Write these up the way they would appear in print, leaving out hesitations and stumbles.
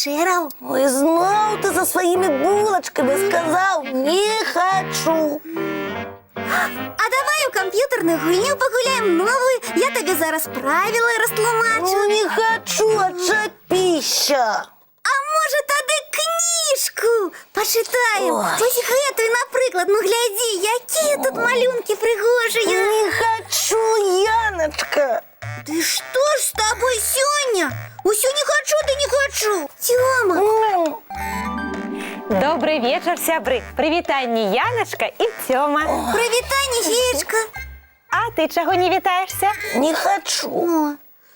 повечеряв. Ой, знов ти за своїми булочками сказав «не хочу». А давай у комп'ютерну гульню погуляємо новою. Я тобі зараз правила розтлумачу. Ну, не хочу, а це пища. А може тоді книжку почитаємо? Ой. Ось гету, наприклад, ну гляді, які тут малюнки пригожі. Не хочу, Яночка. Ты что ж с тобой, Сёня? Усё не хочу, да не хочу. Тёма. Добрый вечер, сябры. Привітанні, Яночка і Тёма. Привітання, Геечка. А ти чого не вітаєшся? Не хочу.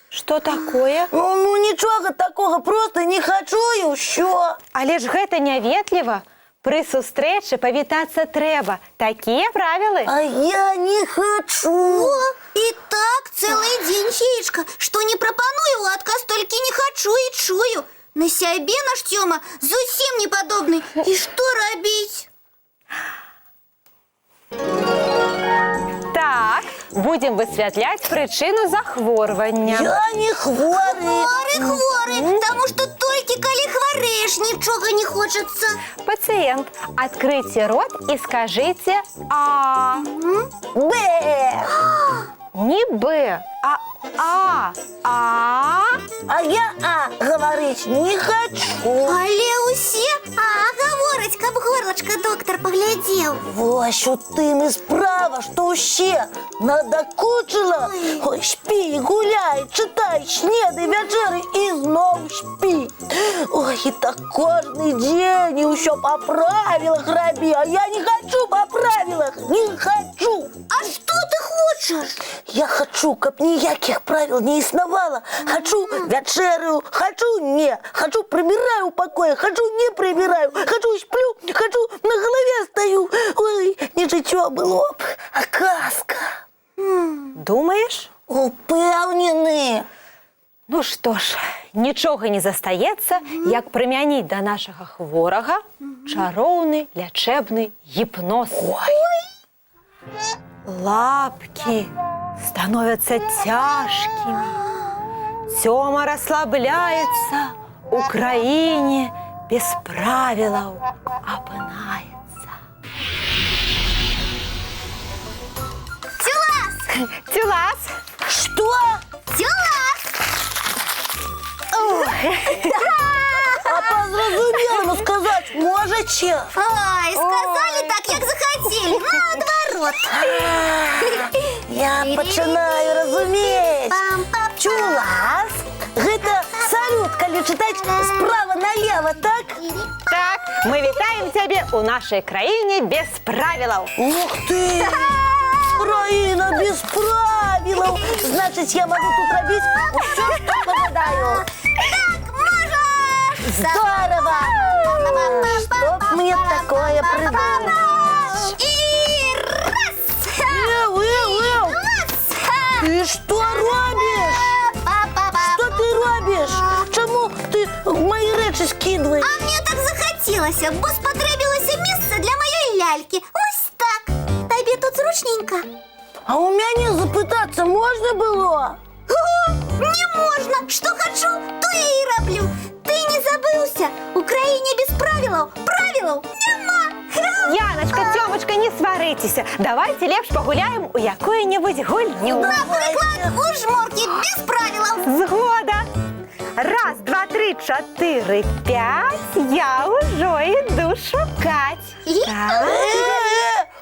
Що такое? Ну, нічого такого, просто не хочу і все. Але ж гэта няветліва. При сустрэчы павітацца трэба. Такія правілы. А я не хочу. О, и так целый день, Геечка. Что не пропоную, отказ только не хочу и чую. На сябе наш Тёма зусім не подобный. И что робить? Так, будем высвятляць прычыну захворвання. Я не хворый. Хворы, потому что только коли хвореешь, ничего не хочется. Пациент, откройте рот и скажите «А». Б. Не «Б», а «А». А. А я говорить не хочу. Але усе говорить, каб горлышко доктор поглядел. Ось у тим і справа, що ще надокучила. Ой, спи, гуляй, читай, снедай, вечери і знов спи. Ой, і так кожний день, і усе по правилах роби, а я не хочу по правилах, не хочу. А что ты хочешь? Я хочу, каб ніяких правил не існувало. Хочу вечерю, хочу не. Хочу прибираю в покое, хочу не прибираю. Хочу сплю, хочу на голове стою. Ой, не життя було б, а казка. Думаєш? Упевнений. Ну што ж, нічога не застаецца, як прымяніць да нашага хворага чароўны лячэбны гіпноз. Лапки становятся тяжкими, Тёма расслабляется, у краіне без правілаў апынаецца. Тюлас! Тюлас! Что? Тюлас! А по-зразумелому сказать можете? Ой, сказали так, як захотели, наоборот. Я починаю разуметь. Пам-пам. Чулас? Гэта салют, калі чытаць справа налево, так? Так, мы вітаем цябе у нашай краіне без правілаў. Ух ты! Краіна без правілаў! Значыць, я могу тут рабіць усё, што пожадаю. Так, можешь! Здорово! Что б мне такое придумать? И раз! Ты что робишь? Что ты робишь? Чому ти мої речі скидываешь? А мне так захотелось, бо спотребилось место для моей ляльки. Ось так. Тобі тут зручненько. А у меня запытаться можно было? Не можно. Что хочу, то я и роблю. Ты не забылся? Украине без правил. Правил нема. Яночка, Тёмочка, не сварыцеся. Давайте лепш пагуляем у якую-нибудь гульню. Наприклад, у жмурки без правил. Згода. Раз, два, три, чотири, п'ять. Я ўжо іду шукаць. Так.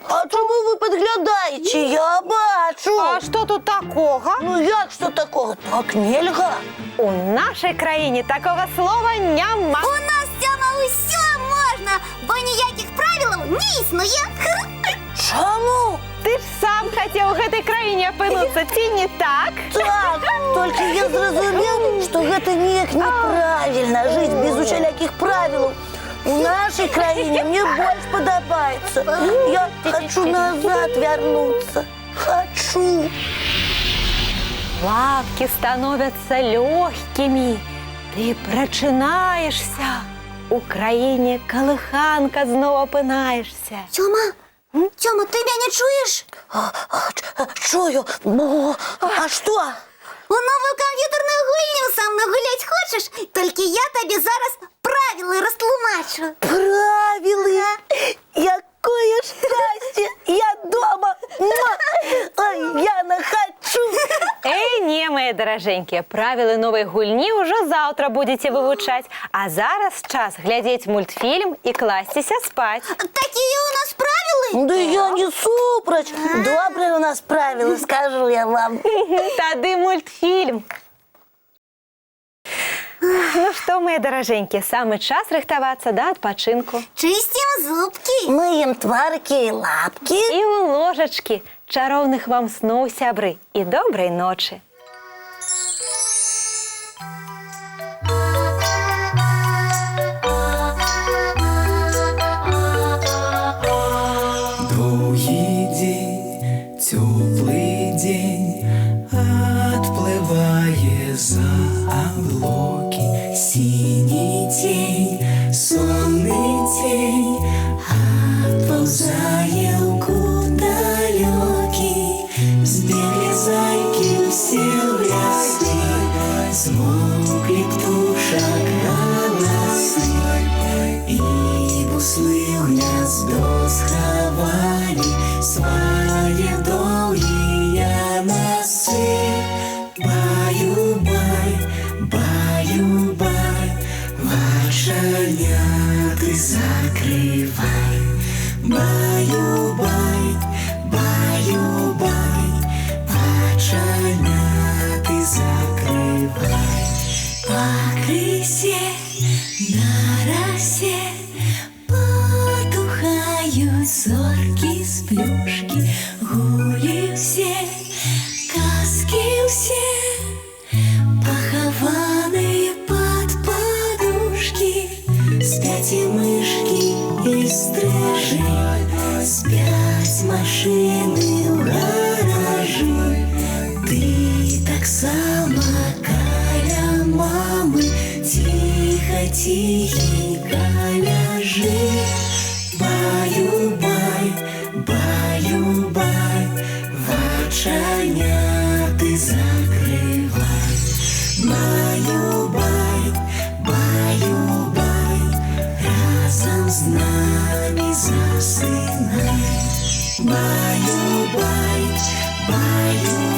А чому ви підглядаєте? Я бачу. А що тут такого? Ну як що такого? Так нельга. У нашій країні такого слова нема. У нас, Тёма, усё можно, бо ніяких правил не існує. Чому? Ти ж сам хотів у гэтай країні опинутися, ці не так? Так, тільки я зрозумів, що це ніяк неправильно жити без усіляких правил. У нашей краине мне больше подобается. Я хочу назад вернуться. Хочу. Лапки становятся легкими. Ты прочинаешься. У країні колыханка знову опинаєшся. Тёма, Тёма, ты меня не чуешь? Чую. А что? У новую комп'ютерную гульню со мной гулять хочешь? Только я тебе зараз правила растлумачу. Правила? Якое счастье! Я дома! Ой, Яна, хочу! Эй, не, мои дороженькие, правила новой гульни уже завтра будете вывучать. А зараз час глядеть мультфильм и класціся спать. Такие у нас правила? Да я не супроч. Добрые у нас правила, скажу я вам. Тады мультфильм. Ну что, мои дороженькие, самый час рыхтоваться до отпочинку. Чистим зубки. Мыем тварки и лапки. И у ложечки. Чаровных вам снов, сябры, и доброй ночи. Довгий день, теплий день, отпливає за облаки. Синій тень, сонний тень, отползає у далекий. Збігли зайки всі в ліси, змовкли птушок голоси. І бусли в гнездо сховали свої довгі носи. Баю-бай, баю-бай, оченяти закривай. Баю-бай, баю-бай, оченяти закривай. Покрысе на росе потухают зорки с плюшки. Гули все, казки все, похованные под подушки. Спят и мышки, и стрижи, спят машины в гаражи. Ты так само каля мамы, тихо-тихенько ляжи. Баю-бай, баю-бай, в оченяти закривай. Баю-бай, баю-бай, разом з нами засинай. Баю-бай, баю-бай.